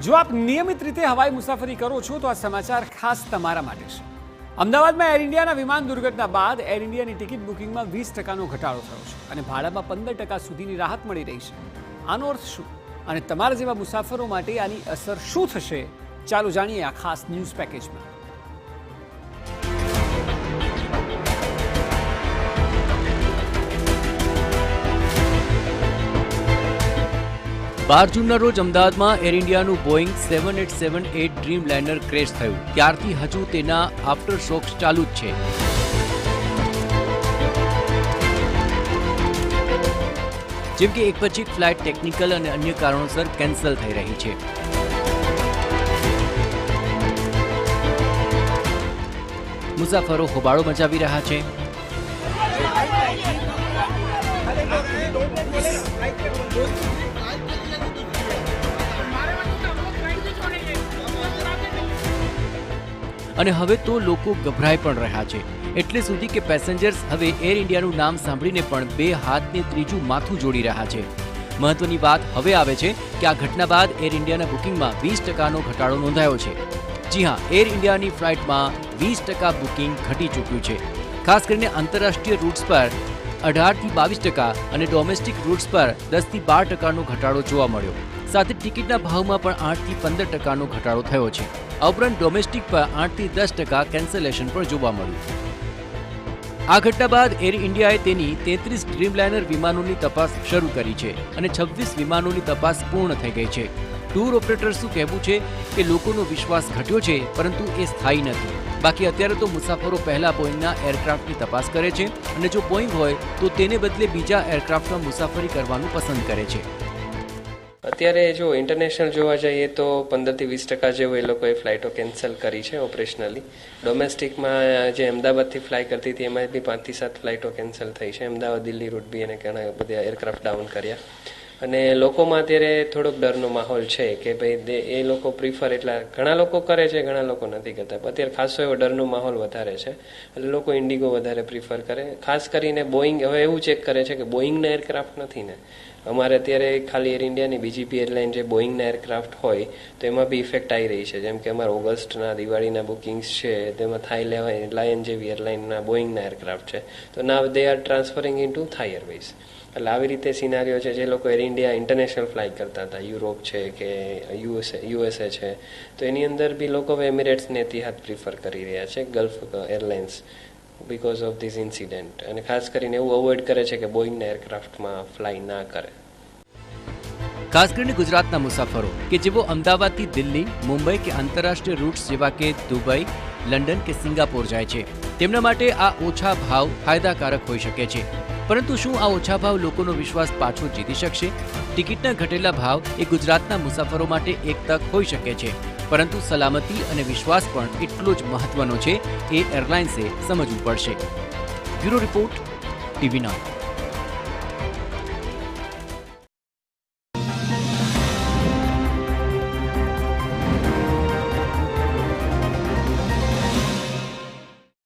જો આપ નિયમિત રીતે હવાઈ મુસાફરી કરો છો તો આ સમાચાર ખાસ તમારા માટે છે। અમદાવાદમાં એર ઇન્ડિયાના વિમાન દુર્ઘટના બાદ એર ઇન્ડિયાની ટિકિટ બુકિંગમાં 20%નો ઘટાડો થયો છે અને ભાડામાં 15% સુધીની રાહત મળી રહી છે। આનો અર્થ શું અને તમારા જેવા મુસાફરો માટે આની અસર શું થશે, ચાલો જાણીએ આ ખાસ ન્યૂઝ પેકેજમાં। 12 જૂનના રોજ અમદાવાદમાં એર ઇન્ડિયાનું બોઈંગ 7878 ડ્રીમ લાઇનર ક્રેશ થયું। ત્યારથી હજુ તેના આફ્ટર શોક્સ ચાલુ જ છે। જેમ કે એક પછી એક ફ્લાઇટ ટેકનિકલ અને અન્ય કારણોસર કેન્સલ થઈ રહી છે। મુસાફરો હોબાળો મચાવી રહ્યા છે। અને હવે તો લોકો ગભરાઈ પણ રહ્યા છે, એટલે સુધી કે પેસેન્જર્સ હવે એર ઇન્ડિયાનું નામ સાંભળીને પણ બે હાથને ત્રીજું માથું જોડી રહ્યા છે। મહત્વની વાત હવે આવે છે કે આ ઘટના બાદ એર ઇન્ડિયાના બુકિંગમાં 20%નો ઘટાડો નોંધાયો છે। જી હા, એર ઇન્ડિયાની ફ્લાઇટમાં 20% બુકિંગ ઘટી ચૂક્યું છે। ખાસ કરીને આંતરરાષ્ટ્રીય રૂટ્સ પર 18 થી 22% અને ડોમેસ્ટિક રૂટ્સ પર 10 થી 12%નો ઘટાડો જોવા મળ્યો। સાથે ટિકિટના ભાવમાં પણ 8 થી 15%નો ઘટાડો થયો છે। આ ઉપરાંત ડોમેસ્ટિક પર 8 થી 10% કેન્સલેશન પણ જોવા મળ્યું। આ ઘટના બાદ એર ઇન્ડિયાએ તેની 33 ડ્રીમલાઇનર વિમાનોની તપાસ શરૂ કરી છે અને 26 વિમાનોની તપાસ પૂર્ણ થઈ ગઈ છે। ટૂર ઓપરેટર્સનું કહેવું છે કે લોકોનો વિશ્વાસ ઘટ્યો છે, પરંતુ એ સ્થાયી નથી। બાકી અત્યારે તો મુસાફરો પહેલા બોઈંગના એરક્રાફ્ટની તપાસ કરે છે અને જો બોઈંગ હોય તો તેને બદલે બીજા એરક્રાફ્ટમાં મુસાફરી કરવાનું પસંદ કરે છે। અત્યારે જો ઇન્ટરનેશનલ જોવા જઈએ તો 15 થી 20% જેવું એ લોકોએ ફ્લાઇટો કેન્સલ કરી છે ઓપરેશનલી। ડોમેસ્ટિકમાં જે અમદાવાદથી ફ્લાય કરતી હતી એમાં બી 5 થી 7 ફ્લાઇટો કેન્સલ થઈ છે। અમદાવાદ દિલ્હી રૂટ બી અને ઘણા બધા એરક્રાફ્ટ ડાઉન કર્યા અને લોકોમાં અત્યારે થોડોક ડરનો માહોલ છે કે ભાઈ એ લોકો પ્રિફર એટલા ઘણા લોકો કરે છે, ઘણા લોકો નથી કરતા, પણ અત્યારે ખાસો એવો ડરનો માહોલ વધારે છે એટલે લોકો ઇન્ડિગો વધારે પ્રિફર કરે। ખાસ કરીને બોઈંગ હવે એવું ચેક કરે છે કે બોઈંગના એરક્રાફ્ટ નથી ને, અમારે અત્યારે ખાલી એર ઇન્ડિયાની બીજી બી એરલાઇન જે બોઈંગના એરક્રાફ્ટ હોય તો એમાં બી ઇફેક્ટ આવી રહી છે। જેમ કે અમારે ઓગસ્ટના દિવાળીના બુકિંગ્સ છે તેમાં થાઈ લાયન જેવી એરલાઇનના બોઈંગના એરક્રાફ્ટ છે, તો now they are transferring into Thai Airways. એટલે આવી રીતે સિનારીઓ છે। જે લોકો એર ઇન્ડિયા ઇન્ટરનેશનલ ફ્લાઇટ કરતા હતા, યુરોપ છે કે યુએસએ છે, તો એની અંદર બી લોકો હવે એમિરેટ્સ ને એતિહાદ પ્રિફર કરી રહ્યા છે, gulf airlines, because of this incident. અને ખાસ કરીને એવું અવોઇડ કરે છે કે બોઈંગના એરક્રાફ્ટમાં ફ્લાય ના કરે। ખાસ કરીને ગુજરાતના મુસાફરો કે જેઓ અમદાવાદથી દિલ્હી, મુંબઈ કે આંતરરાષ્ટ્રીય રૂટ્સ જેવા કે દુબઈ, લંડન કે સિંગાપોર જાય છે, તેમના માટે આ ઓછા ભાવ ફાયદાકારક હોઈ શકે છે। પરંતુ શું આ ઓછા ભાવ લોકોનો વિશ્વાસ પાછો જીતી શકશે? ટિકિટના ઘટેલા ભાવ એ ગુજરાતના મુસાફરો માટે એક તક હોઈ શકે છે, પરંતુ સલામતી અને વિશ્વાસ પણ એટલો જ મહત્વનો છે, એ એરલાઇન્સે સમજવું પડશે। Bureau report, TV9।